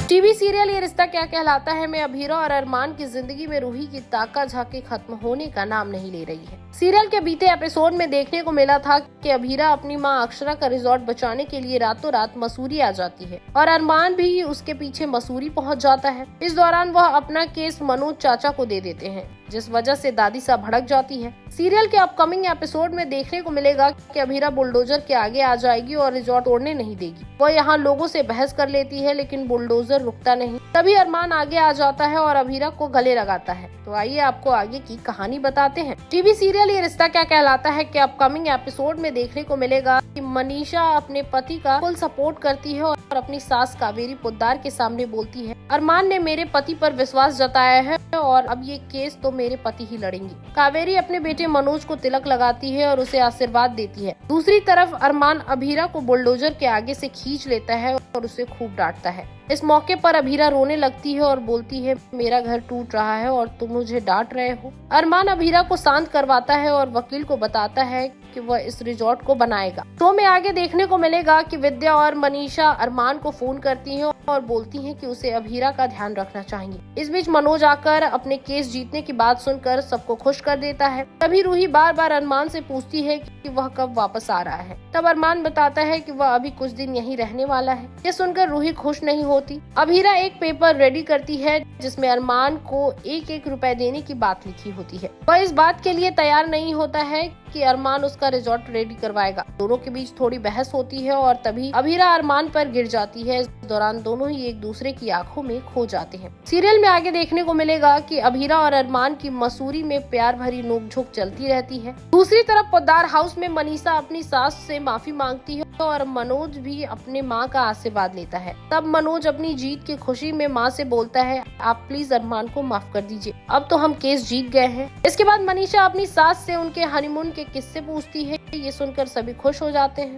TV serial ये रिश्ता क्या कहलाता है में अभीरा और अरमान की जिंदगी में रूही की ताका झाकी खत्म होने का नाम नहीं ले रही है। सीरियल के बीते एपिसोड में देखने को मिला था कि अभीरा अपनी मां अक्षरा का रिजॉर्ट बचाने के लिए रातों रात मसूरी आ जाती है और अरमान भी उसके पीछे मसूरी पहुंच जाता है। इस दौरान वह अपना केस मनोज चाचा को दे देते हैं, जिस वजह से दादी सा भड़क जाती है। सीरियल के अपकमिंग एपिसोड में देखने को मिलेगा कि अभीरा बुलडोजर के आगे आ जाएगी और रिजॉर्ट तोड़ने नहीं देगी। वह यहाँ लोगों से बहस कर लेती है, लेकिन बुलडोजर रुकता नहीं। तभी अरमान आगे आ जाता है और अभीरा को गले लगाता है। तो आइए आपको आगे की कहानी बताते हैं। टीवी सीरियल ये रिश्ता क्या कहलाता है कि अपकमिंग एपिसोड में देखने को मिलेगा कि मनीषा अपने पति का फुल सपोर्ट करती है और अपनी सास कावेरी पोद्दार के सामने बोलती है, अरमान ने मेरे पति पर विश्वास जताया है और अब ये केस तो मेरे पति ही लड़ेंगे। कावेरी अपने बेटे मनोज को तिलक लगाती है और उसे आशीर्वाद देती है। दूसरी तरफ अरमान अभीरा को बुलडोजर के आगे से खींच लेता है और उसे खूब डांटता है। इस मौके पर अभीरा रोने लगती है और बोलती है, मेरा घर टूट रहा है और तुम मुझे डांट रहे हो। अरमान अभीरा को शांत करवाता है और वकील को बताता है कि वह इस रिजॉर्ट को बनाएगा। शो में आगे देखने को मिलेगा कि विद्या और मनीषा अरमान को फोन करती हैं और बोलती हैं कि उसे अभीरा का ध्यान रखना चाहिए। इस बीच मनोज आकर अपने केस जीतने की बात सुनकर सबको खुश कर देता है। तभी रूही बार बार अरमान से पूछती है कि वह कब वापस आ रहा है। तब अरमान बताता है कि वह अभी कुछ दिन यहीं रहने वाला है। ये सुनकर रूही खुश नहीं होती। अभीरा एक पेपर रेडी करती है जिसमें अरमान को 1-1 रुपए देने की बात लिखी होती है। वह इस बात के लिए तैयार नहीं होता है कि अरमान उसका रिजॉर्ट रेडी करवाएगा। दोनों के बीच थोड़ी बहस होती है और तभी अभीरा अरमान पर गिर जाती है। इस दौरान दोनों ही एक दूसरे की आंखों में खो जाते हैं। सीरियल में आगे देखने को मिलेगा कि अभीरा और अरमान की मसूरी में प्यार भरी नोकझोंक चलती रहती है। दूसरी तरफ पोद्दार हाउस में मनीषा अपनी सास से माफी मांगती है और मनोज भी अपने माँ का आशीर्वाद लेता है। तब मनोज अपनी जीत की खुशी में माँ से बोलता है, आप प्लीज अरमान को माफ कर दीजिए, अब तो हम केस जीत गए हैं। इसके बाद मनीषा अपनी सास से उनके हनीमून के किस्से पूछती है। ये सुनकर सभी खुश हो जाते हैं।